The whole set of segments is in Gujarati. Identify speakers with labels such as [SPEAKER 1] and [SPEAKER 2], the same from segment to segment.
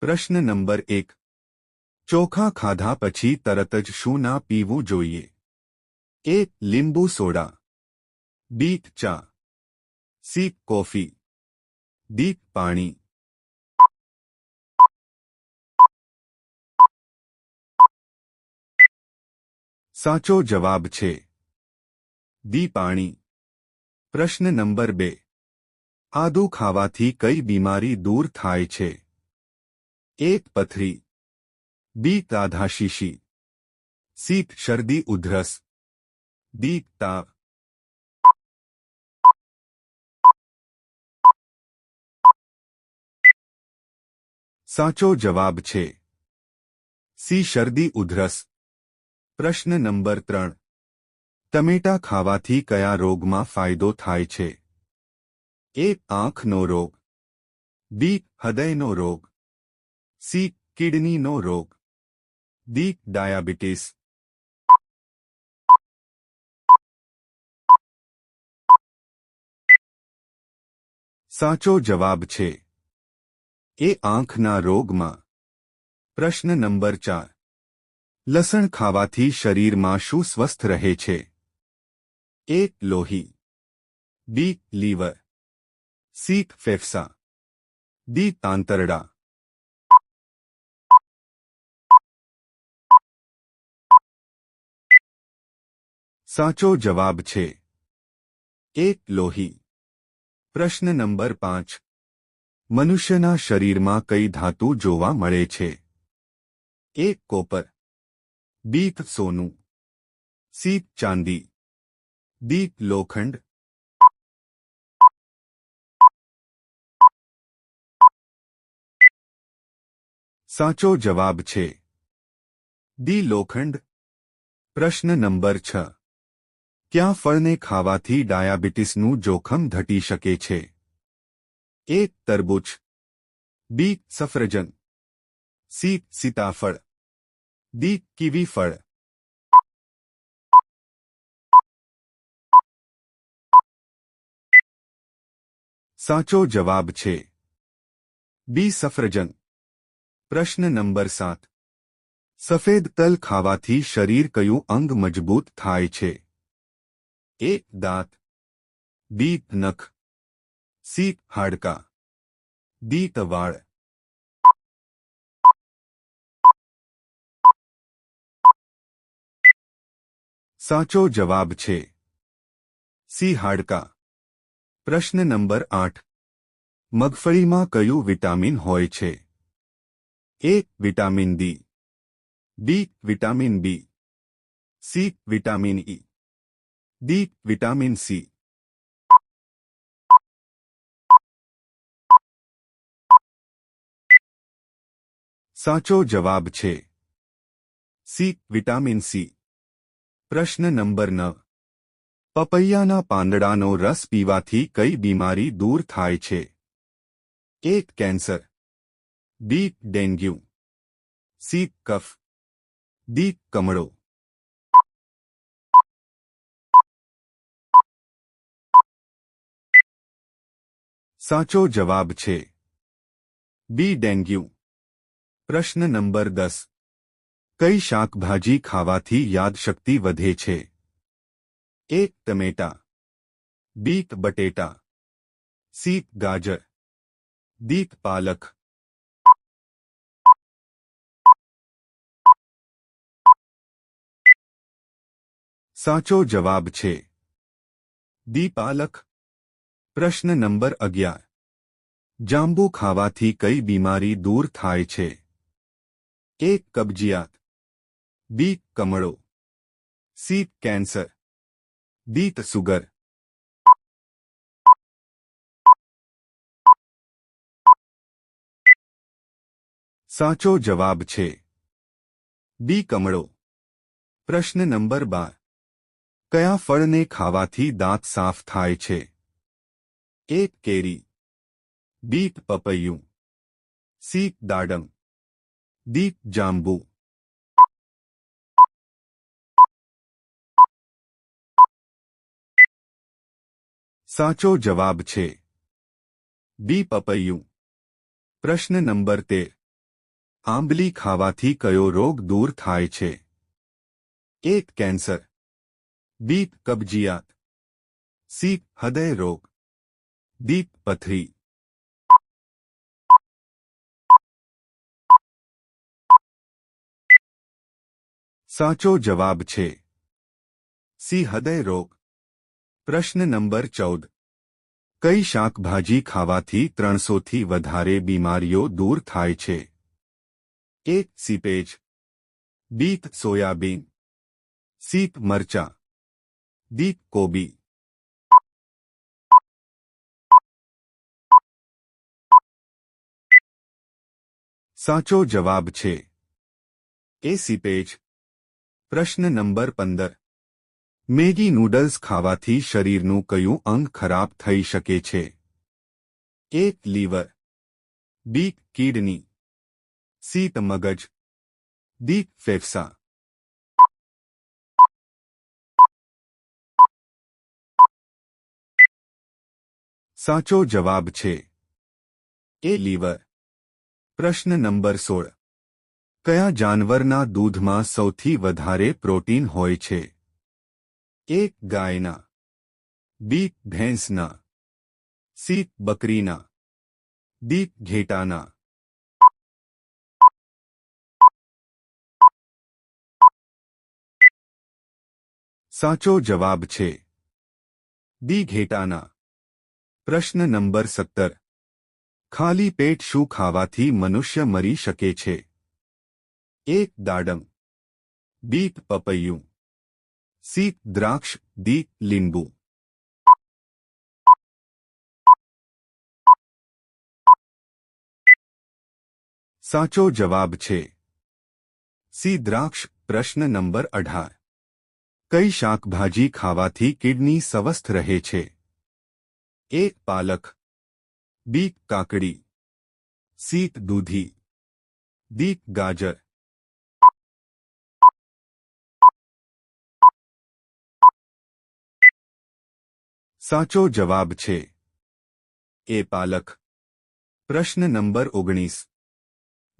[SPEAKER 1] પ્રશ્ન નંબર 1. ચોખા ખાધા પછી તરત જ શું ના પીવું જોઈએ? એ. લીંબુ સોડા. બી. ચા. સી. કોફી. ડી. પાણી. સાચો જવાબ છે ડી. પાણી. પ્રશ્ન નંબર 2. આદુ ખાવાથી કઈ બીમારી દૂર થાય છે? એ. પથરી. બી. તાધાશીશી. સી. શરદી ઉધરસ. ડી. તાવ. સાચો જવાબ છે સી. શરદી ઉધરસ. પ્રશ્ન નંબર 3. ટમેટા ખાવાથી કયા રોગમાં ફાયદો થાય છે? એ. આંખનો રોગ. બી. હૃદયનો રોગ. સી. કિડનીનો રોગ. ડી. ડાયાબિટીસ. સાચો જવાબ છે એ. આંખના રોગમાં. પ્રશ્ન નંબર 4. લસણ ખાવાથી શરીરમાં શું સ્વસ્થ રહે છે? એ. લોહી. બી. લીવર. સી. ફેફસા. ડી. આંતરડા. સાચો જવાબ છે એ. લોહી. પ્રશ્ન નંબર 5. મનુષ્યના શરીરમાં કઈ ધાતુ જોવા મળે છે? એ. કોપર. બી. સોનું. સી. ચાંદી. ડી. લોખંડ. સાચો જવાબ છે ડી. લોખંડ. પ્રશ્ન નંબર 6. કયા ફળને ખાવાથી ડાયાબિટીસનું જોખમ ઘટી શકે છે? એ. તરબૂચ. બી. સફરજન. સી. સીતાફળ. ડી. કીવી ફળ. સાચો જવાબ છે બી. સફરજન. પ્રશ્ન નંબર 7. સફેદ તલ ખાવાથી શરીર કયું અંગ મજબૂત થાય છે? એ. દાંત. બી. નખ. સી. હાડકાં. ડી. વાળ. સાચો જવાબ છે સી. હાડકાં. પ્રશ્ન નંબર 8. મગફળીમાં કયું વિટામિન હોય છે? A. Vitamin D. B. Vitamin B. C. Vitamin E. D. Vitamin C. સાચો જવાબ છે સી. Vitamin C. પ્રશ્ન નંબર 9. પપૈયાના પાંદડાનો રસ પીવાથી કઈ બીમારી દૂર થાય છે? A. Cancer. B. Dengue. C. કફ. ડી. કમળો. સાચો જવાબ છે બી. ડેન્ગ્યુ. પ્રશ્ન નંબર 10. કઈ શાકભાજી ખાવાથી યાદશક્તિ વધે છે? એ. ટમેટા. બી. બટેટા. સી. ગાજર. ડી. પાલક. સાચો જવાબ છે ડી. પાલક. પ્રશ્ન નંબર 11. જાંબુ ખાવાથી કઈ બીમારી દૂર થાય છે? એ. કબજિયાત. બી. કમળો. સી. કેન્સર. ડી. સુગર. સાચો જવાબ છે બી. કમળો. પ્રશ્ન નંબર 12. કયા ફળને ખાવાથી દાંત સાફ થાય છે? એ. કેરી. બી. પપૈયું. સી. દાડમ. ડી. જાંબુ. સાચો જવાબ છે બી. પપૈયું. પ્રશ્ન નંબર 13. આંબલી ખાવાથી કયો રોગ દૂર થાય છે? એક કેન્સર, બી કબજિયાત, સી હૃદય રોગ, ડી પથરી. સાચો જવાબ છે સી હૃદય રોગ. પ્રશ્ન નંબર 14. કઈ શાકભાજી ખાવાથી 300થી વધારે બીમારીઓ દૂર થાય છે? એક સીપેજ, બી સોયાબીન, સી મરચાં, ડી કોબી. સાચો જવાબ છે એ સીપેજ. પ્રશ્ન નંબર 15. મેગી નૂડલ્સ ખાવાથી શરીરનું કયું અંગ ખરાબ થઈ શકે છે? એક લીવર, બી કિડની, સી મગજ, ડી ફેફસા. સાચો જવાબ છે એ લીવર. પ્રશ્ન નંબર 16. કયા જાનવરના દૂધમાં સૌથી વધારે પ્રોટીન હોય છે? એક ગાયના, બી ભેંસના, સી બકરીના, ડી ઘેટાના. સાચો જવાબ છે ડી ઘેટાના. પ્રશ્ન નંબર 17. ખાલી પેટ શું ખાવાથી મનુષ્ય મરી શકે છે? એક દાડમ, બી પપૈયું, સી દ્રાક્ષ, ડી લીંબુ. સાચો જવાબ છે સી દ્રાક્ષ. પ્રશ્ન નંબર 18. કઈ શાકભાજી ખાવાથી કિડની સ્વસ્થ રહે છે? એક પાલક, બી કાકડી, સી દૂધી, ડી ગાજર. સાચો જવાબ છે એ પાલક. પ્રશ્ન નંબર 19.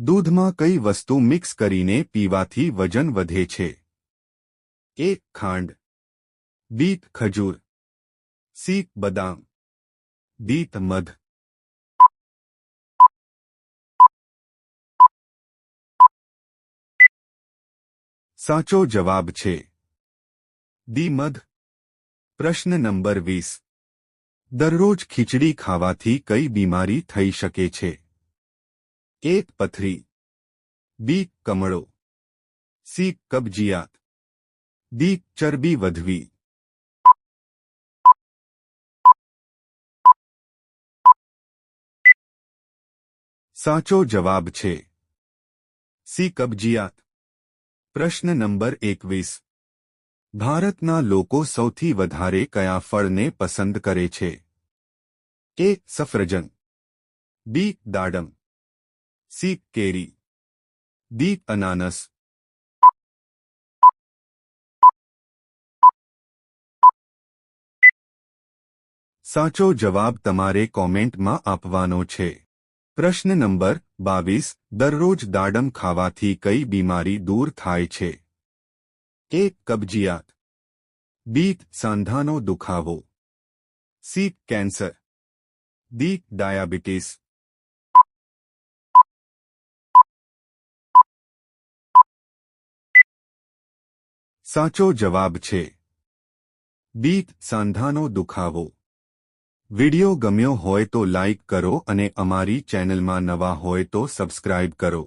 [SPEAKER 1] દૂધમાં કઈ વસ્તુ મિક્સ કરીને પીવાથી વજન વધે છે? એક ખાંડ, બી ખજૂર, સી બદામ, ડી મધ. સાચો જવાબ છે ડી મધ. પ્રશ્ન નંબર 20. દરરોજ ખીચડી ખાવાથી કઈ બીમારી થઈ શકે છે? એક પથરી, બી કમળો, સી કબજિયાત, ડી ચરબી વધવી. સાચો જવાબ છે સી કબજિયાત. પ્રશ્ન નંબર 21. ભારતના લોકો સૌથી વધારે કયા ફળને પસંદ કરે છે? એ સફરજન, બી દાડમ, સી કેરી, ડી અનાનસ. સાચો જવાબ તમારે કોમેન્ટમાં આપવાનો છે. પ્રશ્ન નંબર 22. દરરોજ દાડમ ખાવાથી કઈ બીમારી દૂર થાય છે? એક કબજિયાત, બી સાંધાનો દુખાવો, સી કેન્સર, ડી ડાયાબિટીસ. સાચો જવાબ છે બી સાંધાનો દુખાવો. વિડિયો ગમ્યો હોય તો લાઇક કરો અને અમારી ચેનલમાં નવા હોય તો સબસ્ક્રાઇબ કરો.